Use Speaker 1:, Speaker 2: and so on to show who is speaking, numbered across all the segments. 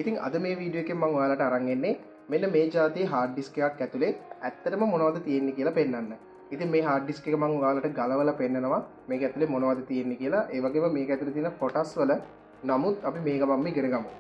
Speaker 1: ඉතින් අද මේ වීඩියෝ එකෙන් මම ඔයාලට අරන් එන්නේ මෙන්න මේ જાතියේ hard disk එකක් ඇතුලේ ඇත්තටම මොනවද තියෙන්නේ කියලා පෙන්වන්න. ඉතින් මේ hard disk එක මම ඔයාලට ගලවලා පෙන්නනවා මේක ඇතුලේ මොනවද තියෙන්නේ කියලා. ඒ වගේම මේක ඇතුලේ තියෙන කොටස් වල නමුත් අපි මේක මම ඉගෙන ගමු.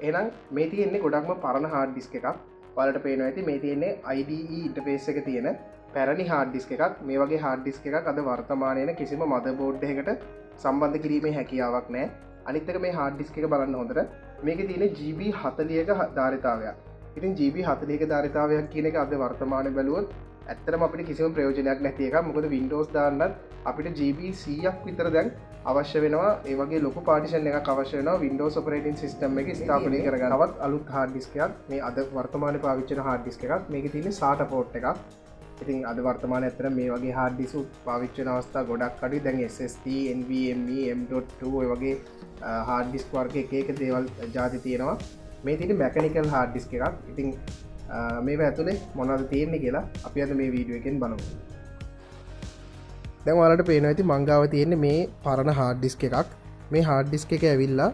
Speaker 1: එහෙනම් මේ තියෙන්නේ ගොඩක්ම පරණ hard disk එකක්. ඔයාලට පේනවා ඇති මේ තියෙන්නේ IDE interface එක තියෙන පැරණි hard disk එකක්. මේ වගේ hard disk එකක් අද වර්තමානයේ කිසිම motherboard එකකට සම්බන්ධ කිරීමේ හැකියාවක් නැහැ. අනිත් එක මේ hard disk එක බලන්න හොඳට මේකේ තියෙන GB 40ක ධාරිතාවයක්. ඉතින් GB 40ක ධාරිතාවයක් කියන එක අද වර්තමානයේ බැලුවොත් ඇත්තටම අපිට කිසිම ප්‍රයෝජනයක් නැති එකක්. මොකද Windows දාන්නත් අපිට GB 100ක් විතර දැන් අවශ්‍ය වෙනවා. ඒ වගේ ලොකු පාර්ටිෂන් එකක් අවශ්‍ය වෙනවා Windows operating system එකේ ස්ථාපනය කරගන්න. තවත් අලුත් hard disk එකක් මේ අද වර්තමානයේ පාවිච්චි කරන hard disk එකක්. මේකේ තියෙන SATA port එකක්. ඉතින් අද වර්තමානයේ ඇත්තට මේ වගේ hard disk පාවිච්චි කරන අවස්ථා ගොඩක් අඩුයි. දැන් SSD, NVMe, M.2 ඔය වගේ hard disk වර්ග එක දේවල් ಜಾති තියෙනවා. මේ තියෙන mechanical hard disk එකක්. ඉතින් මේව ඇතුලේ මොනවද තියෙන්නේ කියලා අපි අද මේ වීඩියෝ එකෙන් බලමු. දැන් ඔයාලට පේනවා ඇති මං ගාව තියෙන්නේ මේ පරණ hard disk එකක්. මේ hard disk එක ඇවිල්ලා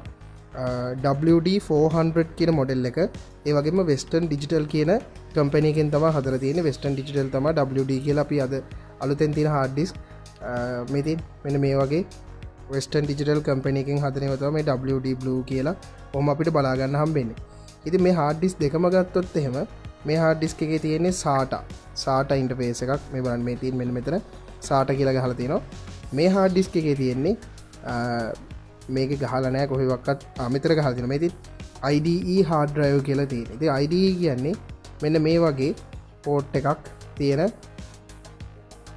Speaker 1: WD400 කියන මොඩෙල් එක. ඒ වගේම Western Digital කියන කම්පැනි එකෙන් තමයි හදලා තියෙන්නේ. Western Digital තමයි WD කියලා අපි අද අලුතෙන් තියෙන hard disk මේ තියෙන මෙන්න මේ වගේ Western Digital කම්පැනි එකෙන් හදන ඒවා තමයි මේ WD Blue කියලා. කොහොම අපිට බලා ගන්න හම්බෙන්නේ. ඉතින් මේ hard disk දෙකම ගත්තොත් එහෙම මේ hard disk එකේ තියෙන්නේ SATA interface එකක්. මේ බලන්න මේ තියෙන මෙන්න මෙතන SATA කියලා ගහලා තියෙනවා. මේ hard disk එකේ තියෙන්නේ මේක ගහලා නැහැ කොහෙවත් මෙතන ගහලා තියෙනවා. මේ තියෙන්නේ IDE hard drive කියලා තියෙනවා. ඉතින් IDE කියන්නේ මෙන්න මේ වගේ port එකක් තියෙන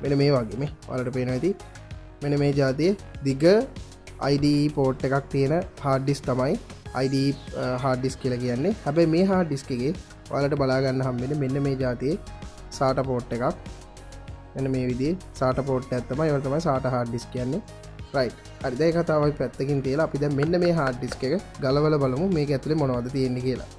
Speaker 1: මෙන්න මේ වගේ මේ ඔයාලට පේනවා ඇති මෙන්න මේ જાතියේ දිග IDE port එකක් තියෙන hard disk තමයි IDE hard disk කියලා කියන්නේ. හැබැයි මේ hard disk එකේ ඔයාලට බලා ගන්න හම්බෙන්නේ මෙන්න මේ જાතියේ SATA port එකක්. මෙන්න මේ විදිහේ SATA port එකක් තමයි ඒවල තමයි SATA hard disk කියන්නේ. right. හරි දැන් ඒක තමයි පැත්තකින් තියලා අපි දැන් මෙන්න මේ hard disk එක ගලවලා බලමු මේක ඇතුලේ මොනවද තියෙන්නේ කියලා.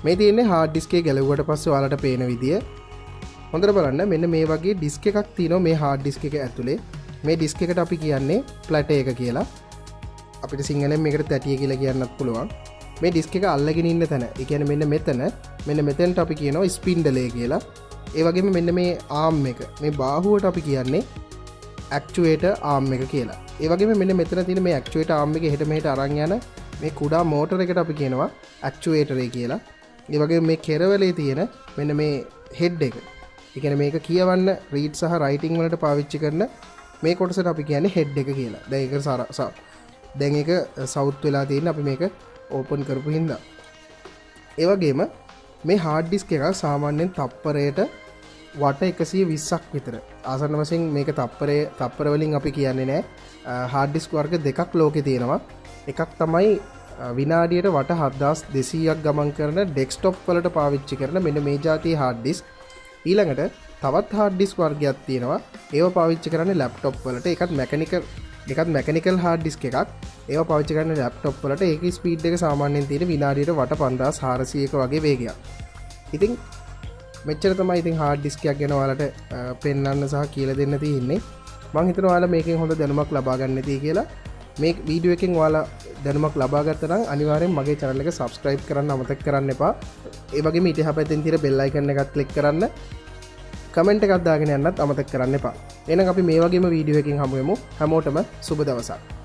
Speaker 1: මේ තියෙන්නේ hard disk එක ගැලවුවට පස්සේ ඔයාලට පේන විදිය. හොඳට බලන්න මෙන්න මේ වගේ disk එකක් තියෙනවා මේ hard disk එක ඇතුලේ. මේ disk එකට අපි කියන්නේ platter එක කියලා. අපිට සිංහලෙන් මේකට තැටිය කියලා කියන්නත් පුළුවන්. මේ disk එක අල්ලගෙන ඉන්න තැන, ඒ කියන්නේ මෙන්න මෙතනට අපි කියනවා ස්පින්ඩලේ කියලා. ඒ වගේම මෙන්න මේ arm එක, මේ බාහුවට අපි කියන්නේ actuator arm එක කියලා. ඒ වගේම මෙන්න මෙතන තියෙන මේ actuator arm එක එහෙට මෙහෙට අරන් යන මේ කුඩා මෝටර් එකට අපි කියනවා actuator එක කියලා. ඒ වගේම මේ කෙරවලේ තියෙන මෙන්න මේ head එක. ඒ කියන්නේ මේක කියවන්න read සහ writing වලට පාවිච්චි කරන මේ කොටසට අපි කියන්නේ head එක කියලා. දැන් ඒක සවුත් වෙලා තියෙන අපි මේක ඕපන් කරපු හින්දා. ඒ වගේම මේ hard disk එක සාමාන්‍යයෙන් තප්පරයට වට 120ක් විතර. ආසන්න වශයෙන් මේක තප්පර වලින් අපි කියන්නේ නැහැ. hard disk වර්ග දෙකක් ලෝකේ තියෙනවා. එකක් තමයි විනාඩියට වට 7200ක් ගමන් කරන ඩෙස්ක්ටොප් වලට පාවිච්චි කරන මෙන්න මේ જાතියේ hard disk. ඊළඟට තවත් hard disk වර්ගයක් තියෙනවා. ඒව පාවිච්චි කරන්නේ ලැප්ටොප් වලට. ඒකත් මැකනිකල් hard disk එකක්. ඒව පාවිච්චි කරන්නේ ලැප්ටොප් වලට. ඒකේ ස්පීඩ් එක සාමාන්‍යයෙන් තියෙන විනාඩියට වට 5400ක වගේ වේගයක්. ඉතින් මෙච්චර තමයි ඉතින් hard disk එකක් ගැන ඔයාලට පෙන්වන්න සහ කියලා දෙන්න තියෙන්නේ. මම හිතනවා ඔයාලා මේකෙන් හොඳ දැනුමක් ලබා ගන්න ඇති කියලා. මේ වීඩියෝ එකෙන් ඔයාලා දැනුමක් ලබා ගත්තා නම් අනිවාර්යෙන් මගේ channel එක subscribe කරන්න අමතක කරන්න එපා. ඒ වගේම ඊට එහා පැත්තෙන් තියෙන bell icon එකත් click කරන්න. කමෙන්ට් එකක් දාගෙන යන්නත් අමතක කරන්න එපා. එහෙනම් අපි මේ වගේම වීඩියෝ එකකින් හමු වෙමු. හැමෝටම සුබ දවසක්.